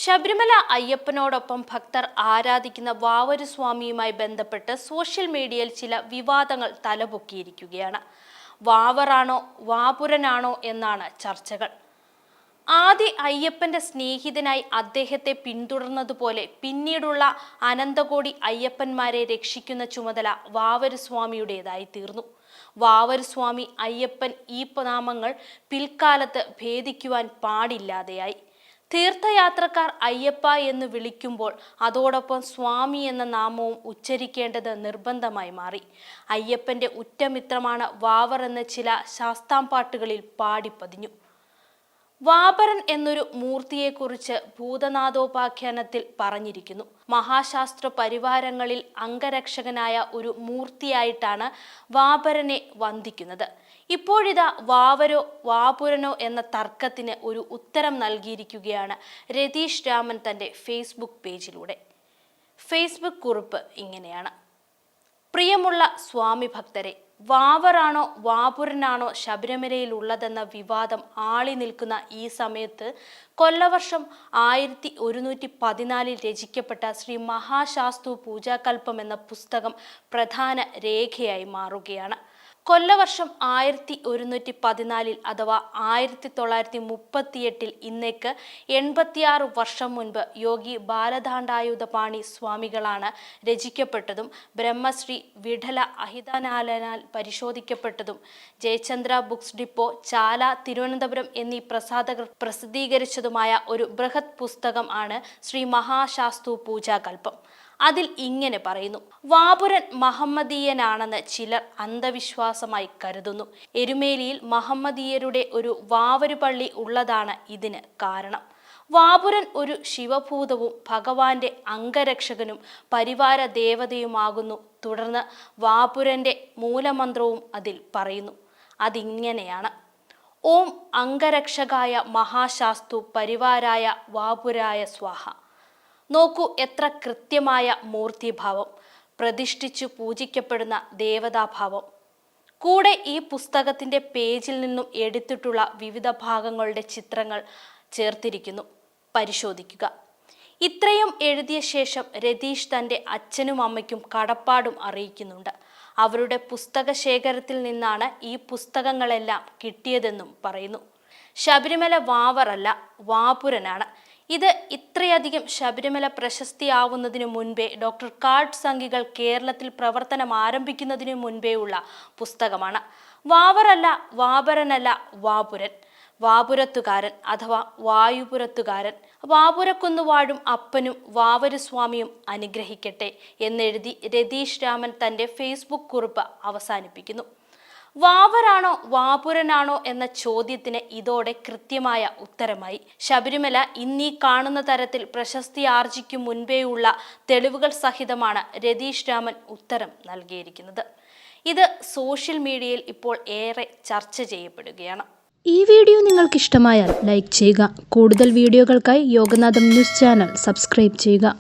ശബരിമല അയ്യപ്പനോടൊപ്പം ഭക്തർ ആരാധിക്കുന്ന വാവര് സ്വാമിയുമായി ബന്ധപ്പെട്ട് സോഷ്യൽ മീഡിയയിൽ ചില വിവാദങ്ങൾ തലപൊക്കിയിരിക്കുകയാണ്. വാവറാണോ വാപുരനാണോ എന്നാണ് ചർച്ചകൾ. ആദി അയ്യപ്പന്റെ സ്നേഹിതനായി അദ്ദേഹത്തെ പിന്തുടർന്നതുപോലെ പിന്നീടുള്ള അനന്തകോടി അയ്യപ്പന്മാരെ രക്ഷിക്കുന്ന ചുമതല വാവര് സ്വാമിയുടേതായി തീർന്നു. വാവര് സ്വാമി അയ്യപ്പൻ ഈ നാമങ്ങൾ പിൽക്കാലത്ത് ഭേദിക്കുവാൻ പാടില്ലാതെയായി. തീർത്ഥയാത്രക്കാർ അയ്യപ്പ എന്ന് വിളിക്കുമ്പോൾ അതോടൊപ്പം സ്വാമി എന്ന നാമവും ഉച്ചരിക്കേണ്ടത് നിർബന്ധമായി മാറി. അയ്യപ്പന്റെ ഉറ്റമിത്രമാണ് വാവർ എന്ന് ചില ശാസ്താംപാട്ടുകളിൽ പാടിപ്പതിഞ്ഞു. വാപരൻ എന്നൊരു മൂർത്തിയെക്കുറിച്ച് ഭൂതനാഥോപാഖ്യാനത്തിൽ പറഞ്ഞിരിക്കുന്നു. മഹാശാസ്ത്ര പരിവാരങ്ങളിൽ അംഗരക്ഷകനായ ഒരു മൂർത്തിയായിട്ടാണ് വാപരനെ വന്ദിക്കുന്നത്. ഇപ്പോഴിതാ വാവരോ വാപുരനോ എന്ന തർക്കത്തിന് ഒരു ഉത്തരം നൽകിയിരിക്കുകയാണ് രതീഷ് രാമൻ തൻ്റെ ഫേസ്ബുക്ക് പേജിലൂടെ. ഫേസ്ബുക്ക് കുറിപ്പ് ഇങ്ങനെയാണ്: പ്രിയമുള്ള സ്വാമി ഭക്തരെ, വാവറാണോ വാപുരനാണോ ശബരിമലയിൽ ഉള്ളതെന്ന വിവാദം ആളി നിൽക്കുന്ന ഈ സമയത്ത് കൊല്ലവർഷം 1114 രചിക്കപ്പെട്ട ശ്രീ മഹാശാസ്തു പൂജാകൽപ്പം എന്ന പുസ്തകം പ്രധാന രേഖയായി മാറുകയാണ്. കൊല്ലവർഷം 1114 അഥവാ 1938 ഇന്നേക്ക് 86 വർഷം മുൻപ് യോഗി ബാലദണ്ഡായുധപാണി സ്വാമികളാണ് രചിക്കപ്പെട്ടതും ബ്രഹ്മശ്രീ വിഠല അഹിതാനാലനാൽ പരിശോധിക്കപ്പെട്ടതും ജയചന്ദ്ര ബുക്സ് ഡിപ്പോ, ചാല, തിരുവനന്തപുരം എന്നീ പ്രസാധകർ പ്രസിദ്ധീകരിച്ചതുമായ ഒരു ബൃഹത് പുസ്തകം ആണ് ശ്രീ മഹാശാസ്തു പൂജാകൽപ്പം. അതിൽ ഇങ്ങനെ പറയുന്നു: വാപുരൻ മഹമ്മദീയനാണെന്ന് ചിലർ അന്ധവിശ്വാസമായി കരുതുന്നു. എരുമേലിയിൽ മഹമ്മദീയരുടെ ഒരു വാവരു പള്ളി ഉള്ളതാണ് ഇതിന് കാരണം. വാപുരൻ ഒരു ശിവഭൂതവും ഭഗവാന്റെ അംഗരക്ഷകനും പരിവാര ദേവതയുമാകുന്നു. തുടർന്ന് വാപുരന്റെ മൂലമന്ത്രവും അതിൽ പറയുന്നു. അതിങ്ങനെയാണ്: ഓം അംഗരക്ഷകായ മഹാശാസ്തു പരിവാരായ വാപുരായ സ്വാഹ. നോക്കൂ, എത്ര കൃത്യമായ മൂർത്തിഭാവം, പ്രതിഷ്ഠിച്ചു പൂജിക്കപ്പെടുന്ന ദേവതാഭാവം. കൂടെ ഈ പുസ്തകത്തിൻ്റെ പേജിൽ നിന്നും എടുത്തിട്ടുള്ള വിവിധ ഭാഗങ്ങളുടെ ചിത്രങ്ങൾ ചേർത്തിരിക്കുന്നു. പരിശോധിക്കുക. ഇത്രയും എഴുതിയ ശേഷം രതീഷ് തൻ്റെ അച്ഛനും അമ്മയ്ക്കും കടപ്പാടും അറിയിക്കുന്നുണ്ട്. അവരുടെ പുസ്തക ശേഖരത്തിൽ നിന്നാണ് ഈ പുസ്തകങ്ങളെല്ലാം കിട്ടിയതെന്നും പറയുന്നു. ശബരിമല വാവറല്ല, വാപുരനാണ്. ഇത് ഇത്രയധികം ശബരിമല പ്രശസ്തിയാവുന്നതിനു മുൻപേ, ഡോക്ടർ കാർഡ് സംഘികൾ കേരളത്തിൽ പ്രവർത്തനം ആരംഭിക്കുന്നതിനു മുൻപേ ഉള്ള പുസ്തകമാണ്. വാവറല്ല, വാപരനല്ല, വാപുരൻ, വാപുരത്തുകാരൻ അഥവാ വായുപുരത്തുകാരൻ. വാപുരക്കുന്ന് വാഴും അപ്പനും വാവര് സ്വാമിയും അനുഗ്രഹിക്കട്ടെ എന്നെഴുതി രതീഷ് രാമൻ തൻ്റെ ഫേസ്ബുക്ക് കുറിപ്പ് അവസാനിപ്പിക്കുന്നു. വാവറാണോ വാപുരനാണോ എന്ന ചോദ്യത്തിന് ഇതോടെ കൃത്യമായ ഉത്തരമായി. ശബരിമല ഇന്നീ കാണുന്ന തരത്തിൽ പ്രശസ്തി ആർജിക്കും മുൻപേയുള്ള തെളിവുകൾ സഹിതമാണ് രതീഷ് രാമൻ ഉത്തരം നൽകിയിരിക്കുന്നത്. ഇത് സോഷ്യൽ മീഡിയയിൽ ഇപ്പോൾ ഏറെ ചർച്ച ചെയ്യപ്പെടുകയാണ്. ഈ വീഡിയോ നിങ്ങൾക്ക് ഇഷ്ടമായാൽ ലൈക്ക് ചെയ്യുക. കൂടുതൽ വീഡിയോകൾക്കായി യോഗനാഥം ന്യൂസ് ചാനൽ സബ്സ്ക്രൈബ് ചെയ്യുക.